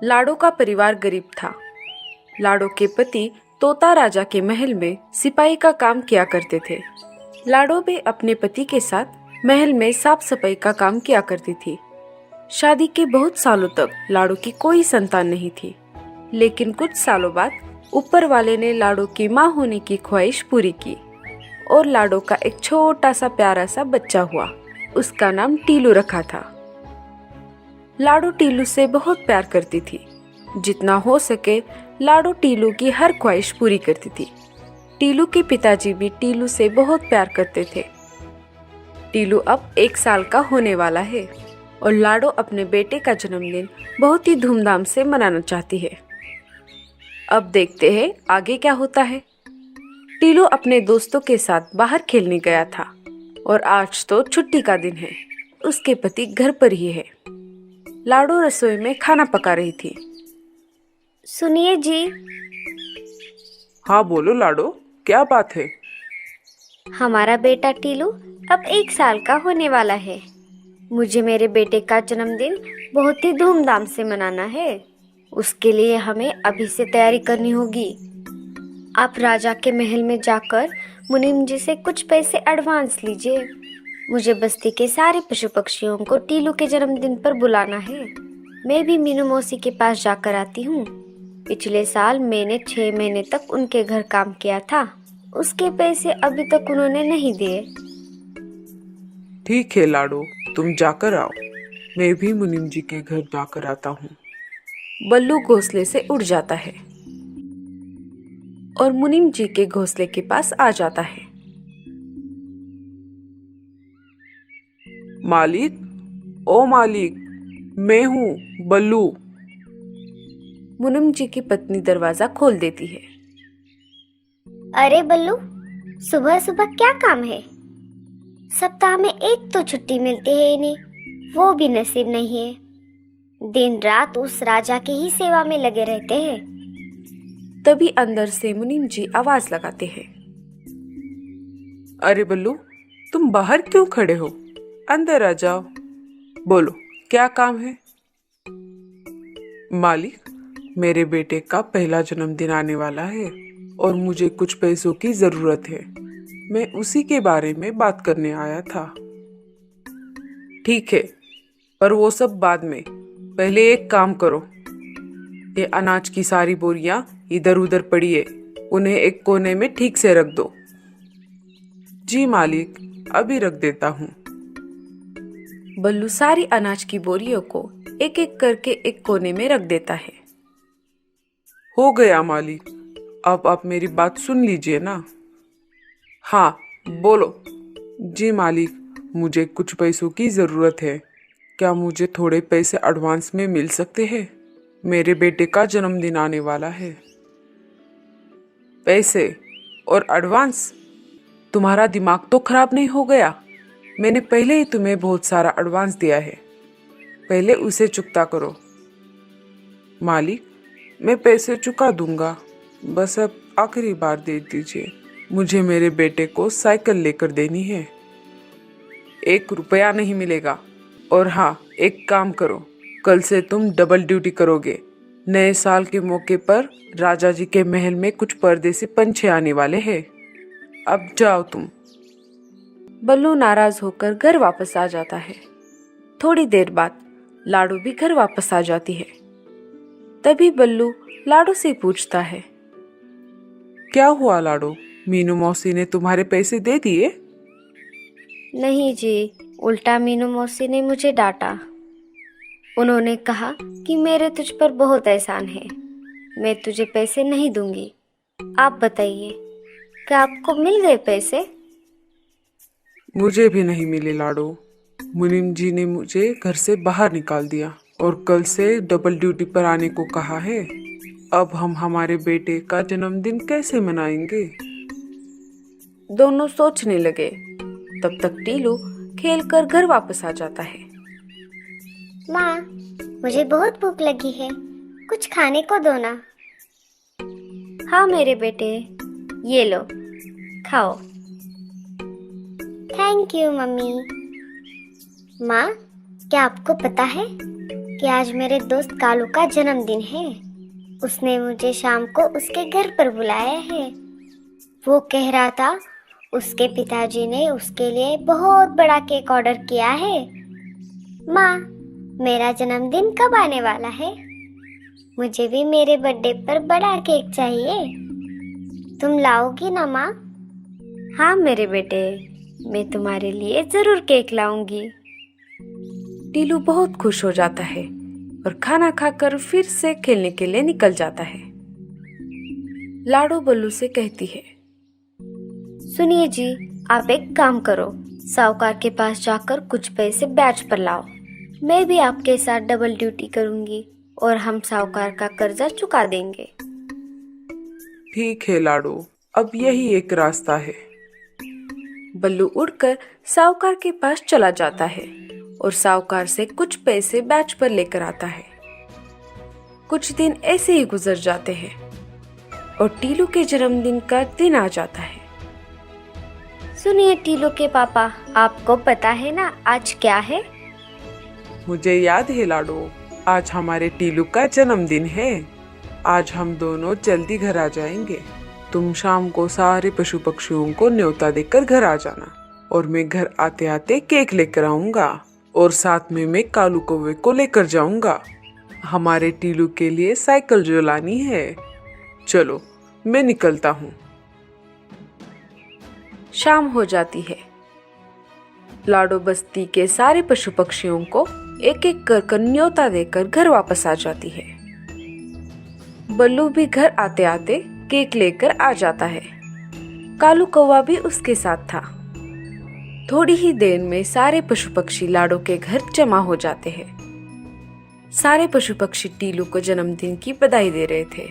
लाडो का परिवार गरीब था। लाडो के पति तोता राजा के महल में सिपाही का काम किया करते थे। लाडो भी अपने पति के साथ महल में साफ सफाई का काम किया करती थी। शादी के बहुत सालों तक लाडो की कोई संतान नहीं थी, लेकिन कुछ सालों बाद ऊपर वाले ने लाडो की माँ होने की ख्वाहिश पूरी की और लाडो का एक छोटा सा प्यारा सा बच्चा हुआ। उसका नाम टीलू रखा था। लाडो टीलू से बहुत प्यार करती थी। जितना हो सके लाडो टीलू की हर ख्वाहिश पूरी करती थी। टीलू के पिताजी भी टीलू से बहुत प्यार करते थे। टीलू अब 1 साल का होने वाला है और लाडो अपने बेटे का जन्मदिन बहुत ही धूमधाम से मनाना चाहती है। अब देखते हैं आगे क्या होता है। टीलू अपने दोस्तों के साथ बाहर खेलने गया था और आज तो छुट्टी का दिन है। उसके पति घर पर ही है। लाडो रसोई में खाना पका रही थी। सुनिए जी। हाँ बोलो लाडो, क्या बात है? हमारा बेटा टीलू अब 1 साल का होने वाला है। मुझे मेरे बेटे का जन्मदिन बहुत ही धूमधाम से मनाना है। उसके लिए हमें अभी से तैयारी करनी होगी। आप राजा के महल में जाकर मुनीम जी से कुछ पैसे एडवांस लीजिए। मुझे बस्ती के सारे पशु पक्षियों को टीलू के जन्मदिन पर बुलाना है। मैं भी मीनू मौसी के पास जाकर आती हूँ। पिछले साल मैंने 6 महीने तक उनके घर काम किया था। उसके पैसे अभी तक उन्होंने नहीं दिए। ठीक है लाडो, तुम जाकर आओ। मैं भी मुनीम जी के घर जाकर आता हूँ। बल्लू घोंसले से उड़ जाता है और मुनीम जी के घोंसले के पास आ जाता है। मालिक, ओ मालिक, मैं हूँ बल्लू। मुनीम जी की पत्नी दरवाजा खोल देती है। अरे बल्लू, सुबह सुबह क्या काम है? सप्ताह में एक तो छुट्टी मिलती है इन्हें, वो भी नसीब नहीं है। दिन रात उस राजा की ही सेवा में लगे रहते हैं। तभी अंदर से मुनीम जी आवाज लगाते हैं। अरे बल्लू, तुम बाहर क्यों खड़े हो? अंदर आ जाओ। बोलो, क्या काम है? मालिक, मेरे बेटे का पहला जन्मदिन आने वाला है और मुझे कुछ पैसों की जरूरत है। मैं उसी के बारे में बात करने आया था। ठीक है, पर वो सब बाद में। पहले एक काम करो, ये अनाज की सारी बोरियां इधर उधर पड़ी है, उन्हें एक कोने में ठीक से रख दो। जी मालिक, अभी रख देता हूँ। बल्लू सारी अनाज की बोरियों को एक एक करके एक कोने में रख देता है। हो गया मालिक, अब आप मेरी बात सुन लीजिए ना। हाँ बोलो। जी मालिक, मुझे कुछ पैसों की ज़रूरत है। क्या मुझे थोड़े पैसे एडवांस में मिल सकते हैं? मेरे बेटे का जन्मदिन आने वाला है। पैसे और एडवांस? तुम्हारा दिमाग तो खराब नहीं हो गया? मैंने पहले ही तुम्हें बहुत सारा एडवांस दिया है, पहले उसे चुकता करो। मालिक, मैं पैसे चुका दूंगा, बस अब आखिरी बार दे दीजिए। मुझे मेरे बेटे को साइकिल लेकर देनी है। 1 रुपया नहीं मिलेगा। और हाँ, एक काम करो, कल से तुम डबल ड्यूटी करोगे। नए साल के मौके पर राजा जी के महल में कुछ परदेसी पंछी आने वाले हैं। अब जाओ तुम। बल्लू नाराज होकर घर वापस आ जाता है। थोड़ी देर बाद लाडो भी घर वापस आ जाती है। तभी बल्लू लाडो से पूछता है। क्या हुआ लाडो, मीनू मौसी ने तुम्हारे पैसे दे दिए? नहीं जी, उल्टा मीनू मौसी ने मुझे डांटा। उन्होंने कहा कि मेरे तुझ पर बहुत एहसान है, मैं तुझे पैसे नहीं दूंगी। आप बताइए, क्या आपको मिल गए पैसे? मुझे भी नहीं मिले लाडो। मुनीम जी ने मुझे घर से बाहर निकाल दिया और कल से डबल ड्यूटी पर आने को कहा है। अब हम हमारे बेटे का जन्मदिन कैसे मनाएंगे? दोनों सोचने लगे। तब तक टीलू खेलकर घर वापस आ जाता है। माँ, मुझे बहुत भूख लगी है, कुछ खाने को दो ना। हाँ मेरे बेटे, ये लो, खाओ। Thank you mummy. माँ, क्या आपको पता है कि आज मेरे दोस्त कालू का जन्मदिन है। उसने मुझे शाम को उसके घर पर बुलाया है। वो कह रहा था उसके पिताजी ने उसके लिए बहुत बड़ा केक ऑर्डर किया है। माँ, मेरा जन्मदिन कब आने वाला है? मुझे भी मेरे बर्थडे पर बड़ा केक चाहिए। तुम लाओगी ना माँ? हाँ मेरे बेटे, मैं तुम्हारे लिए जरूर केक लाऊंगी। टीलू बहुत खुश हो जाता है और खाना खाकर फिर से खेलने के लिए निकल जाता है। लाडो बल्लू से कहती है, सुनिए जी, आप एक काम करो, साहूकार के पास जाकर कुछ पैसे ब्याज पर लाओ। मैं भी आपके साथ डबल ड्यूटी करूंगी और हम साहूकार का कर्जा चुका देंगे। ठीक है लाडो, अब यही एक रास्ता है। बल्लू उड़कर साहूकार के पास चला जाता है और साहूकार से कुछ पैसे ब्याज पर लेकर आता है। कुछ दिन ऐसे ही गुजर जाते हैं और टीलू के जन्मदिन का दिन आ जाता है। सुनिए टीलू के पापा, आपको पता है ना आज क्या है? मुझे याद है लाडो, आज हमारे टीलू का जन्मदिन है। आज हम दोनों जल्दी घर आ जाएंगे। तुम शाम को सारे पशु पक्षियों को न्योता देकर घर आ जाना और मैं घर आते आते केक लेकर आऊंगा और साथ में मैं कालू कौवे को लेकर जाऊंगा। हमारे टीलू के लिए साइकिल जो लानी है। चलो मैं निकलता हूँ। शाम हो जाती है। लाडो बस्ती के सारे पशु पक्षियों को एक एक कर न्योता देकर घर वापस आ जाती है। बल्लू भी घर आते आते केक लेकर आ जाता है। कालू कौवा भी उसके साथ था। थोड़ी ही देर में सारे पशु पक्षी लाडो के घर जमा हो जाते हैं। सारे पशु पक्षी टीलू को जन्मदिन की बधाई दे रहे थे।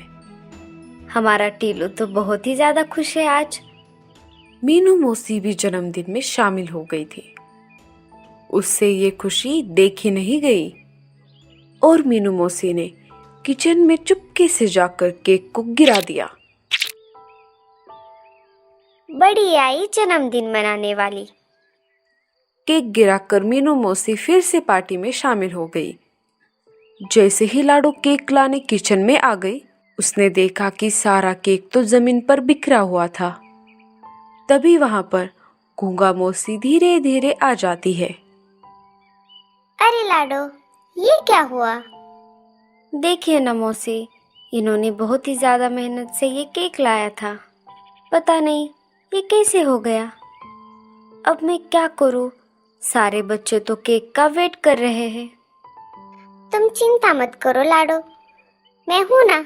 हमारा टीलू तो बहुत ही ज्यादा खुश है आज। मीनू मौसी भी जन्मदिन में शामिल हो गई थी। उससे ये खुशी देखी नहीं गई और मीनू मौसी ने किचन में चुपके से जाकर केक को गिरा दिया। बड़ी आई जन्मदिन मनाने वाली। केक गिराकर मीनू मौसी फिर से पार्टी में शामिल हो गई। जैसे ही लाडो केक लाने किचन में आ गई, उसने देखा कि सारा केक तो जमीन पर बिखरा हुआ था। तभी वहां पर गूंगा मौसी धीरे धीरे आ जाती है। अरे लाडो, ये क्या हुआ? देखिए ना मौसी, इन्होंने बहुत ही ज्यादा मेहनत से ये केक लाया था। पता नहीं ये कैसे हो गया। अब मैं क्या करूं? सारे बच्चे तो केक का वेट कर रहे हैं। तुम चिंता मत करो लाडो, मैं हूं ना।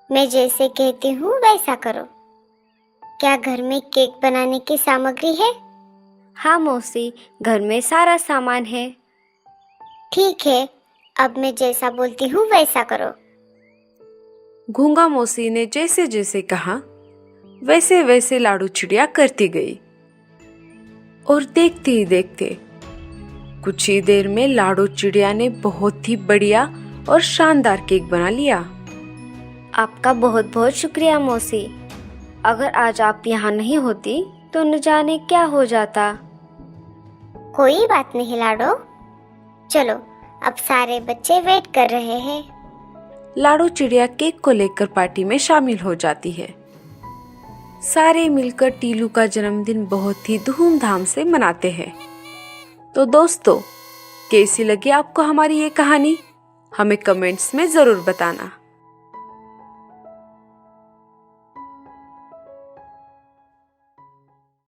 मैं जैसे कहती हूँ वैसा करो। क्या घर में केक बनाने की सामग्री है? हाँ मौसी, घर में सारा सामान है। ठीक है, अब मैं जैसा बोलती हूँ वैसा करो। गूंगा मौसी ने जैसे जैसे कहा वैसे वैसे लाडो चिड़िया करती गई और देखते ही देखते कुछ ही देर में लाडो चिड़िया ने बहुत ही बढ़िया और शानदार केक बना लिया। आपका बहुत बहुत शुक्रिया मौसी। अगर आज आप यहाँ नहीं होती तो न जाने क्या हो जाता। कोई बात नहीं लाडो, चलो अब सारे बच्चे वेट कर रहे हैं। लाडो चिड़िया केक को लेकर पार्टी में शामिल हो जाती है। सारे मिलकर टीलू का जन्मदिन बहुत ही धूमधाम से मनाते हैं। तो दोस्तों, कैसी लगी आपको हमारी ये कहानी? हमें कमेंट्स में जरूर बताना।